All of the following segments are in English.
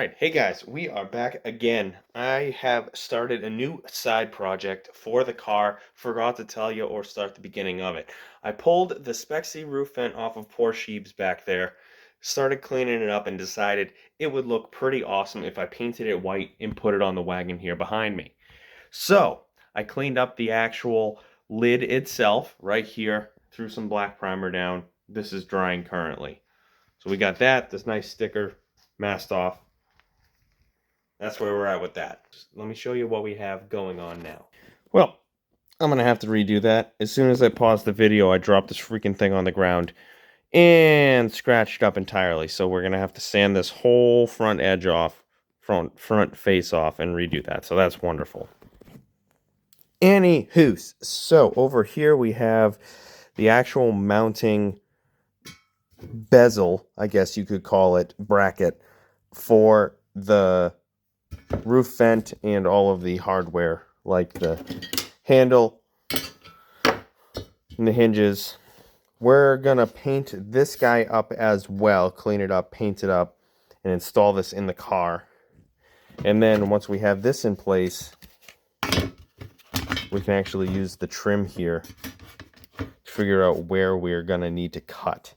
Alright, hey guys, we are back again. I have started a new side project for the car. Forgot to tell you or start the beginning of it. I pulled the Spec-C roof vent off of poor Sheeb's back there, started cleaning it up, and decided it would look pretty awesome if I painted it white and put it on the wagon here behind me. So, I cleaned up the actual lid itself right here, threw some black primer down. This is drying currently. So we got that, this nice sticker masked off. That's where we're at with that. Let me show you what we have going on now. Well, I'm going to have to redo that. As soon as I pause the video, I dropped this freaking thing on the ground and scratched up entirely. So we're going to have to sand this whole front edge off, front face off, and redo that. So that's wonderful. Anywho, so over here we have the actual mounting bezel, I guess you could call it, bracket for the roof vent and all of the hardware, like the handle and the hinges. We're gonna paint this guy up as well, clean it up, paint it up, and install this in the car. And then once we have this in place, we can actually use the trim here to figure out where we're gonna need to cut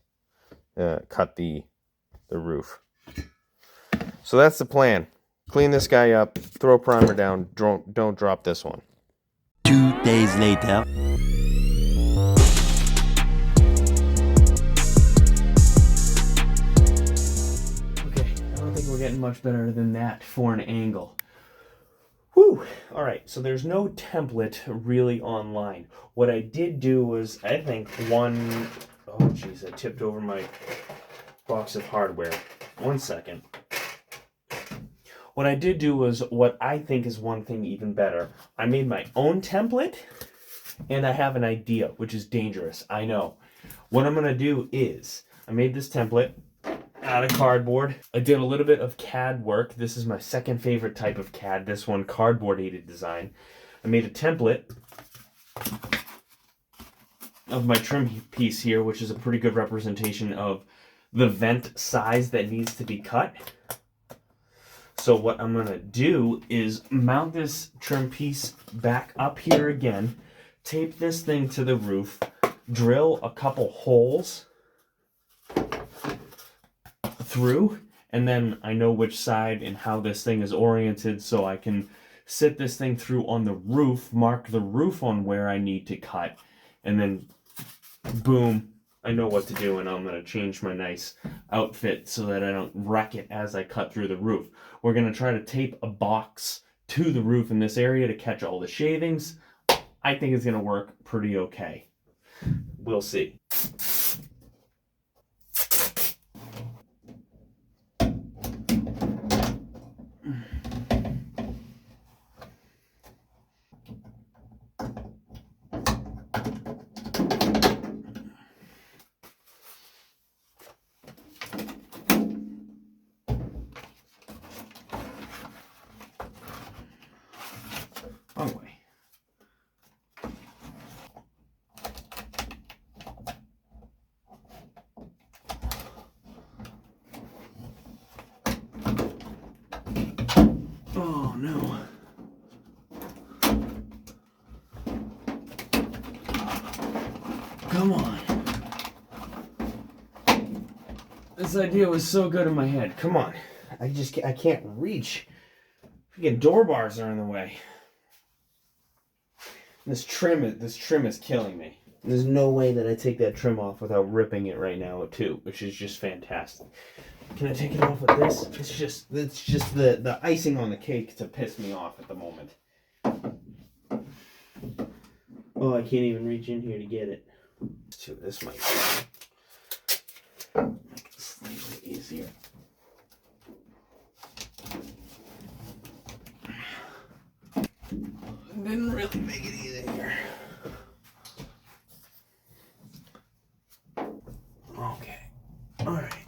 the roof. So that's the plan. Clean this guy up, throw primer down, don't drop this one. 2 days later. Okay, I don't think we're getting much better than that for an angle. Whew! Alright, so there's no template really online. What I did do was, I think oh jeez, I tipped over my box of hardware. 1 second. What I did do was what I think is one thing even better. I made my own template, and I have an idea, which is dangerous, I know. What I'm going to do is, I made this template out of cardboard. I did a little bit of CAD work. This is my second favorite type of CAD, this one, cardboard aided design. I made a template of my trim piece here, which is a pretty good representation of the vent size that needs to be cut. So what I'm going to do is mount this trim piece back up here again, tape this thing to the roof, drill a couple holes through, and then I know which side and how this thing is oriented, so I can sit this thing through on the roof, mark the roof on where I need to cut, and then boom, I know what to do, and I'm going to change my nice outfit so that I don't wreck it as I cut through the roof. We're going to try to tape a box to the roof in this area to catch all the shavings. I think it's going to work pretty okay. We'll see. Wrong way. Oh no. Come on. This idea was so good in my head. Come on. I can't reach. Freaking door bars are in the way. This trim is killing me. There's no way that I take that trim off without ripping it right now too, which is just fantastic. Can I take it off with this? It's just the icing on the cake to piss me off at the moment. Oh, I can't even reach in here to get it. This might make it slightly easier. Didn't really make it easy here. Okay. Alright.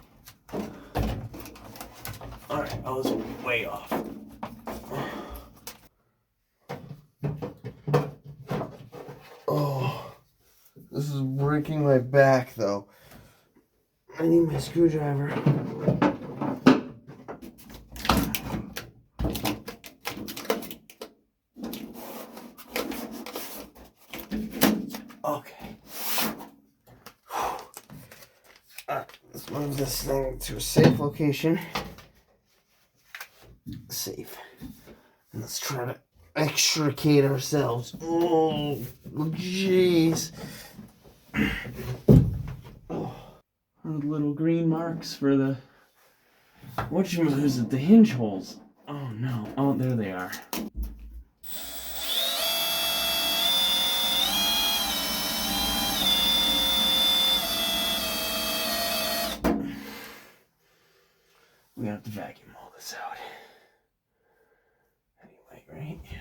Alright, I was way off. Oh, this is breaking my back though. I need my screwdriver. move this thing to a safe location. Safe. And let's try to extricate ourselves. Oh, jeez. Oh, little green marks for the... is it? The hinge holes. Oh no. Oh, there they are. We're gonna have to vacuum all this out. Anyway, right? Yeah.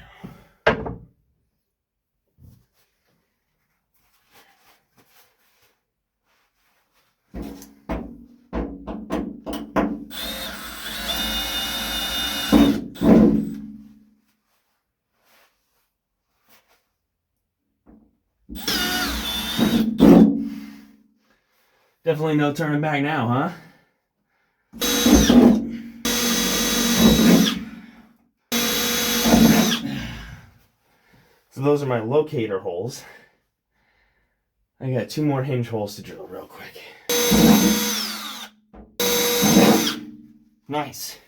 Definitely no turning back now, huh? So those are my locator holes. I got 2 more hinge holes to drill real quick. Nice.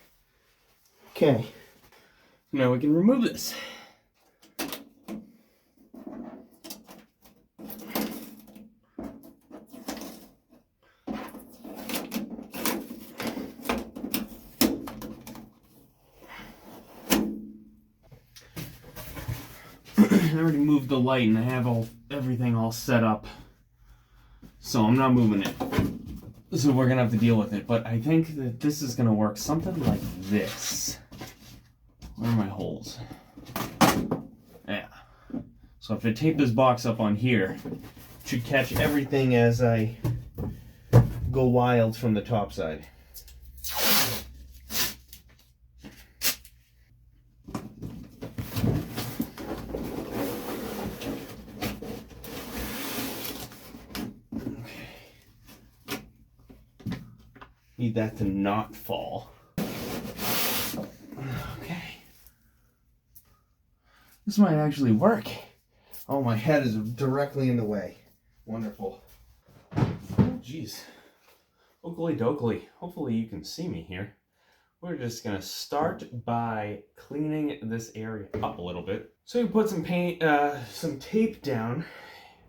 Okay. Now we can remove this. I already moved the light and I have everything all set up. So I'm not moving it. So we're gonna have to deal with it. But I think that this is gonna work something like this. Where are my holes? Yeah. So if I tape this box up on here, it should catch everything as I go wild from the top side. Need that to not fall. Okay. This might actually work. Oh, my head is directly in the way. Wonderful. Oh, jeez. Oakley dokley. Hopefully you can see me here. We're just gonna start by cleaning this area up a little bit. So we put some paint, some tape down,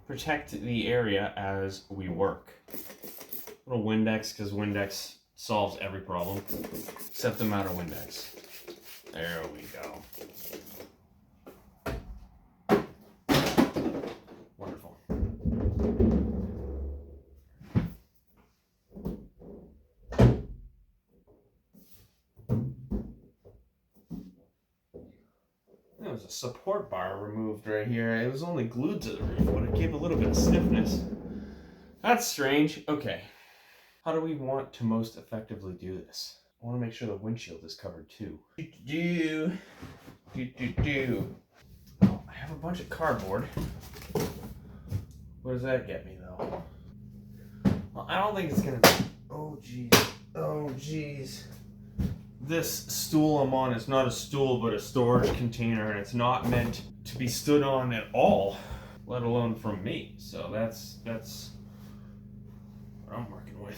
protect the area as we work. A little Windex, because Windex solves every problem, except the amount of Windex. There we go. Wonderful. There was a support bar removed right here. It was only glued to the roof, but it gave a little bit of stiffness. That's strange. Okay. How do we want to most effectively do this? I want to make sure the windshield is covered too. Oh, I have a bunch of cardboard. What does that get me though? Well, I don't think it's gonna be... Oh geez. Oh geez. This stool I'm on is not a stool but a storage container, and it's not meant to be stood on at all, let alone from me. So that's what I'm working with.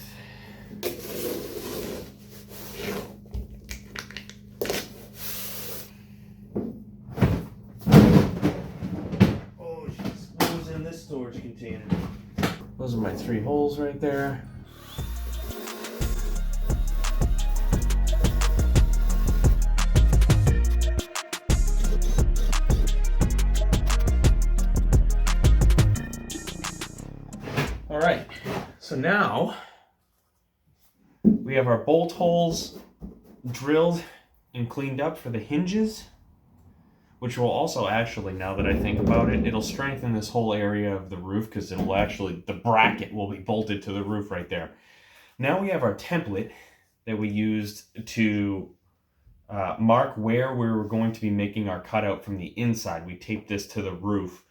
Oh jeez, what was in this storage container? Those are my 3 holes right there. All right, so now we have our bolt holes drilled and cleaned up for the hinges, which will also actually, now that I think about it, it'll strengthen this whole area of the roof because it'll actually, the bracket will be bolted to the roof right there. Now we have our template that we used to mark where we were going to be making our cutout from the inside. We taped this to the roof.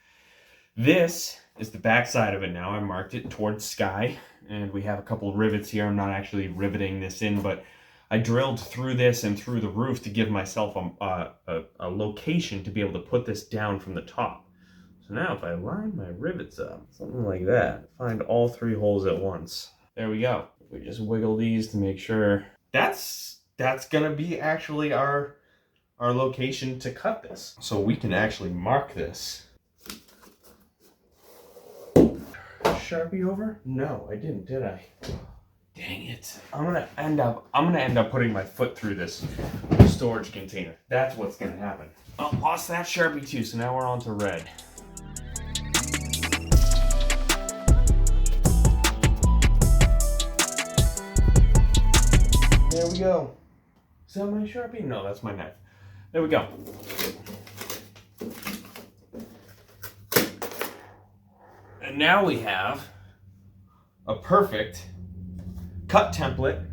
This is the back side of it now. I marked it towards sky, and we have a couple of rivets here. I'm not actually riveting this in, but I drilled through this and through the roof to give myself a location to be able to put this down from the top. So now if I line my rivets up, something like that, find all 3 holes at once. There we go. We just wiggle these to make sure. That's gonna be actually our location to cut this. So we can actually mark this. Sharpie over? No, I didn't, did I? Dang it. I'm gonna end up putting my foot through this storage container. That's what's gonna happen. Oh, lost that Sharpie too, so now we're on to red. There we go. Is that my Sharpie? No, that's my knife. There we go. And now we have a perfect cut template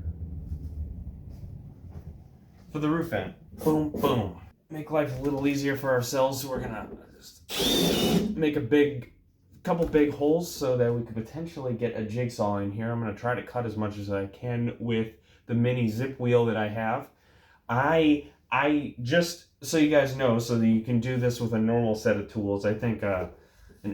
for the roof vent. Boom, boom. Make life a little easier for ourselves. So we're gonna just make a couple big holes so that we could potentially get a jigsaw in here. I'm gonna try to cut as much as I can with the mini zip wheel that I have. I just, so you guys know, so that you can do this with a normal set of tools. I think an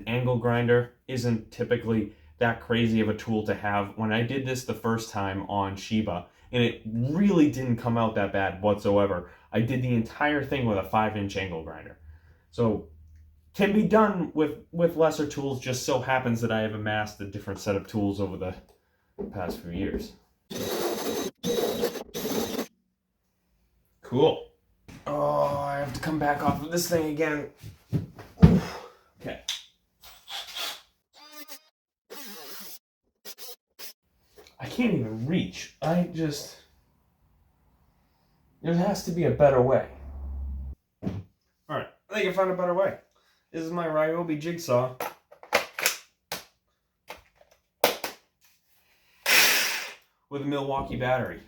angle grinder isn't typically that crazy of a tool to have. When I did this the first time on Shiba, and it really didn't come out that bad whatsoever, I did the entire thing with a 5-inch angle grinder. So can be done with lesser tools. Just so happens that I have amassed a different set of tools over the past few years. Cool. Oh, I have to come back off of this thing again. Okay. I can't even reach. There has to be a better way. Alright, I think I found a better way. This is my Ryobi jigsaw. With a Milwaukee battery.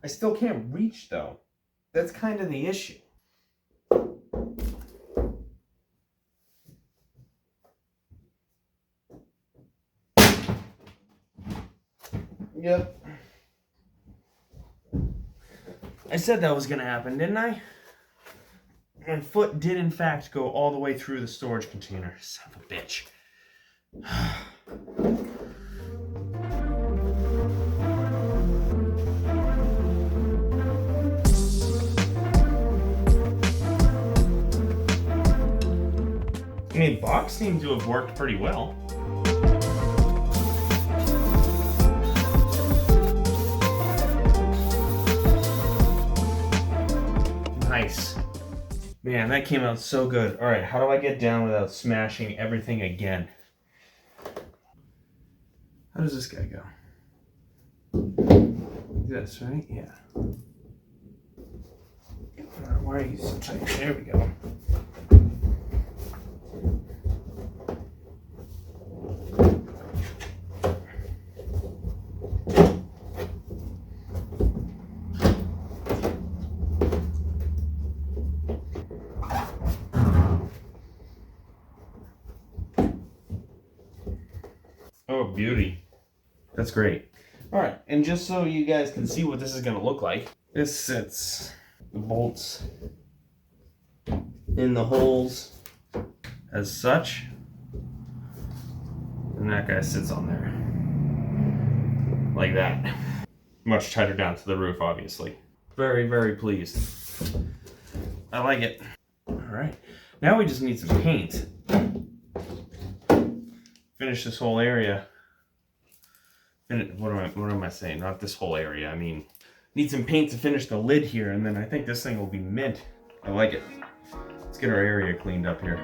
I still can't reach though. That's kind of the issue. Yep. I said that was going to happen, didn't I? My foot did in fact go all the way through the storage container. Son of a bitch. I mean, box seemed to have worked pretty well. Nice. Man, that came out so good. All right, how do I get down without smashing everything again? How does this guy go? This, right? Yeah. Why are you so tight? There we go. Oh, beauty. That's great. All right, and just so you guys can see what this is going to look like, this sits the bolts in the holes as such, and that guy sits on there like that. Much tighter down to the roof, obviously. Very, very pleased. I like it. All right, now we just need some paint. Finish this whole area. What am I saying? Not this whole area. I mean, need some paint to finish the lid here, and then I think this thing will be mint. I like it. Let's get our area cleaned up here.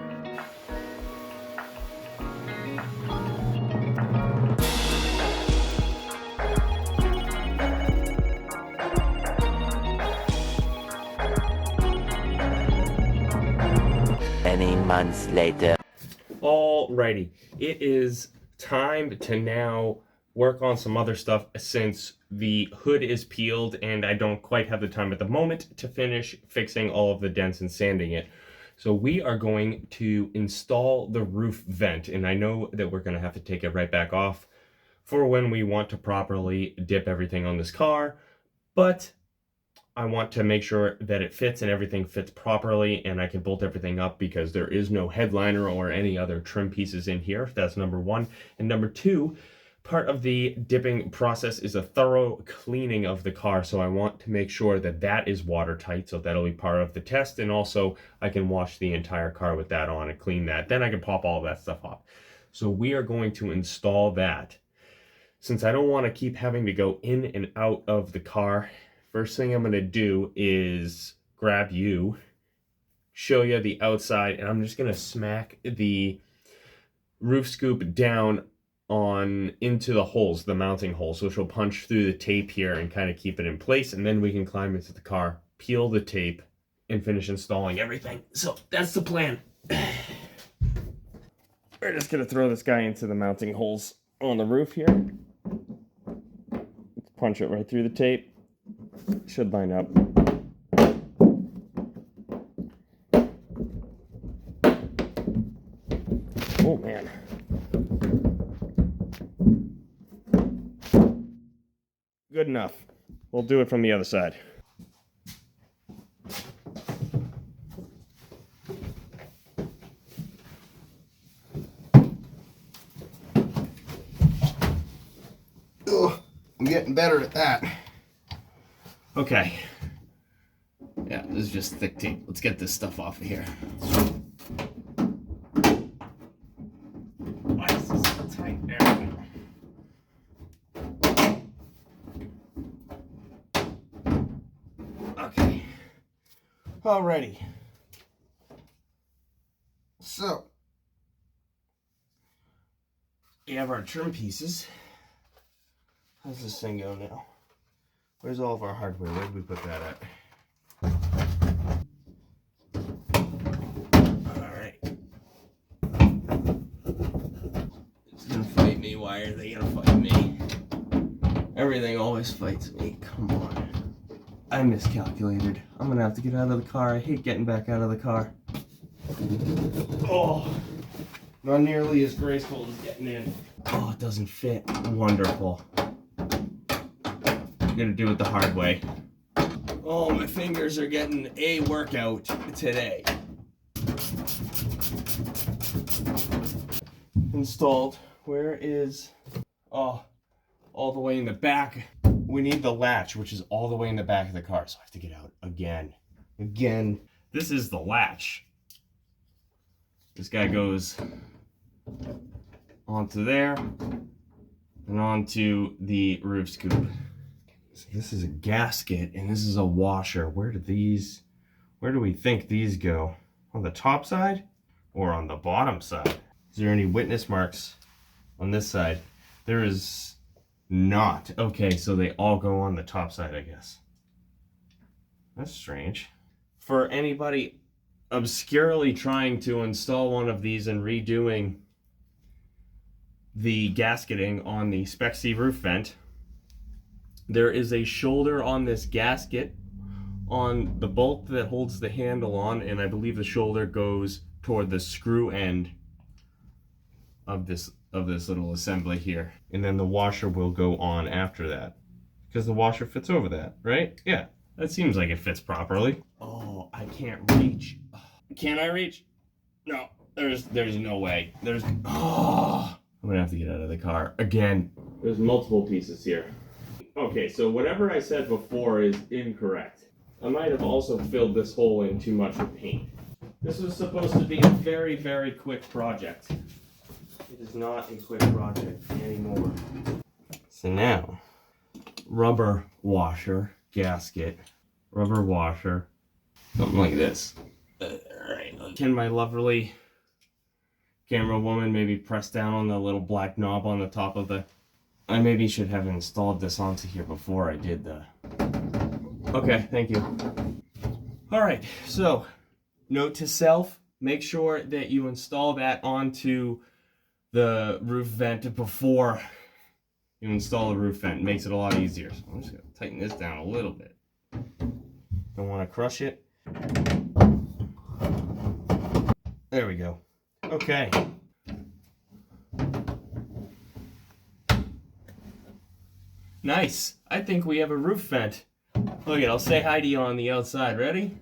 Many months later. Alrighty, it is time to now work on some other stuff since the hood is peeled and I don't quite have the time at the moment to finish fixing all of the dents and sanding it. So we are going to install the roof vent, and I know that we're going to have to take it right back off for when we want to properly dip everything on this car, but I want to make sure that it fits and everything fits properly and I can bolt everything up because there is no headliner or any other trim pieces in here. That's number one. And number two, Part of the dipping process is a thorough cleaning of the car, so I want to make sure that that is watertight, so that'll be part of the test, and also I can wash the entire car with that on and clean that. Then I can pop all of that stuff off. So we are going to install that. Since I don't want to keep having to go in and out of the car, first thing I'm going to do is grab you, show you the outside, and I'm just going to smack the roof scoop down on into the holes, the mounting holes, which will punch through the tape here and kind of keep it in place, and then we can climb into the car, peel the tape, and finish installing everything. So that's the plan. We're just gonna throw this guy into the mounting holes on the roof here. Let's punch it right through the tape. Should line up. Oh man. Good enough. We'll do it from the other side. Ugh, I'm getting better at that. Okay. Yeah, this is just thick tape. Let's get this stuff off of here. Why is this so tight? There we go. Okay. Alrighty. So, We have our trim pieces. How's this thing go now? Where's all of our hardware? Where did we put that at? Alright. It's gonna fight me. Why are they gonna fight me? Everything always fights me. Come on. I miscalculated. I'm gonna have to get out of the car. I hate getting back out of the car. Oh, not nearly as graceful as getting in. Oh, it doesn't fit. Wonderful. I'm gonna do it the hard way. Oh, my fingers are getting a workout today. Installed. Where is... Oh, all the way in the back. We need the latch, which is all the way in the back of the car, so I have to get out again. This is the latch. This guy goes onto there and onto the roof scoop. So this is a gasket and this is a washer. Where do we think these go? On the top side or on the bottom side? Is there any witness marks on this side? There is not. Okay, so they all go on the top side, I guess. That's strange. For anybody obscurely trying to install one of these and redoing the gasketing on the Spec-C roof vent, there is a shoulder on this gasket on the bolt that holds the handle on, and I believe the shoulder goes toward the screw end of this little assembly here, and then the washer will go on after that because the washer fits over that, right? Yeah, that seems like it fits properly. Oh, I can't reach. Can I reach? No, there's no way. Oh, I'm gonna have to get out of the car again. There's multiple pieces here. Okay, so whatever I said before is incorrect. I might have also filled this hole in too much with paint. This was supposed to be a very, very quick project. It is not a quick project anymore. So now, rubber washer, gasket, rubber washer, something like this. Alright, can my lovely camera woman maybe press down on the little black knob on the top of the... I maybe should have installed this onto here before I did the... Okay, thank you. Alright, so, note to self, make sure that you install that onto the roof vent before you install the roof vent. It makes it a lot easier. So I'm just going to tighten this down a little bit. Don't want to crush it. There we go. Okay. Nice. I think we have a roof vent. Look it, I'll say hi to you on the outside. Ready?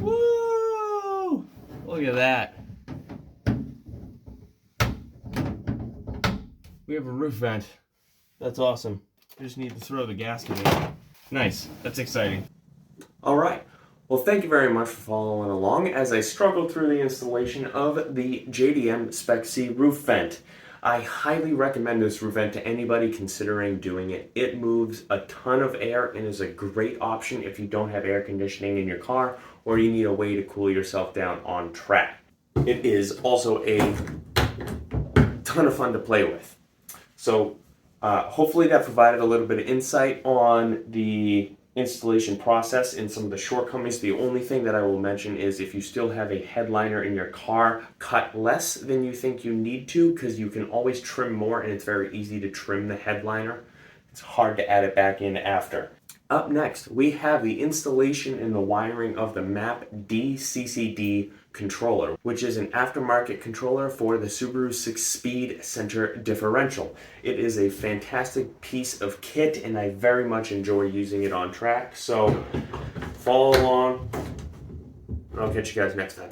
Woo! Look at that. we have a roof vent. That's awesome. We just need to throw the gasket in. Nice. That's exciting. All right. Well, thank you very much for following along as I struggled through the installation of the JDM Spec-C roof vent. I highly recommend this roof vent to anybody considering doing it. It moves a ton of air and is a great option if you don't have air conditioning in your car or you need a way to cool yourself down on track. It is also a ton of fun to play with. So hopefully that provided a little bit of insight on the installation process and some of the shortcomings. The only thing that I will mention is if you still have a headliner in your car, cut less than you think you need to, because you can always trim more and it's very easy to trim the headliner. It's hard to add it back in after. Up next, we have the installation and the wiring of the MAP DCCD controller, which is an aftermarket controller for the Subaru 6-speed center differential. It is a fantastic piece of kit and I very much enjoy using it on track. So follow along and I'll catch you guys next time.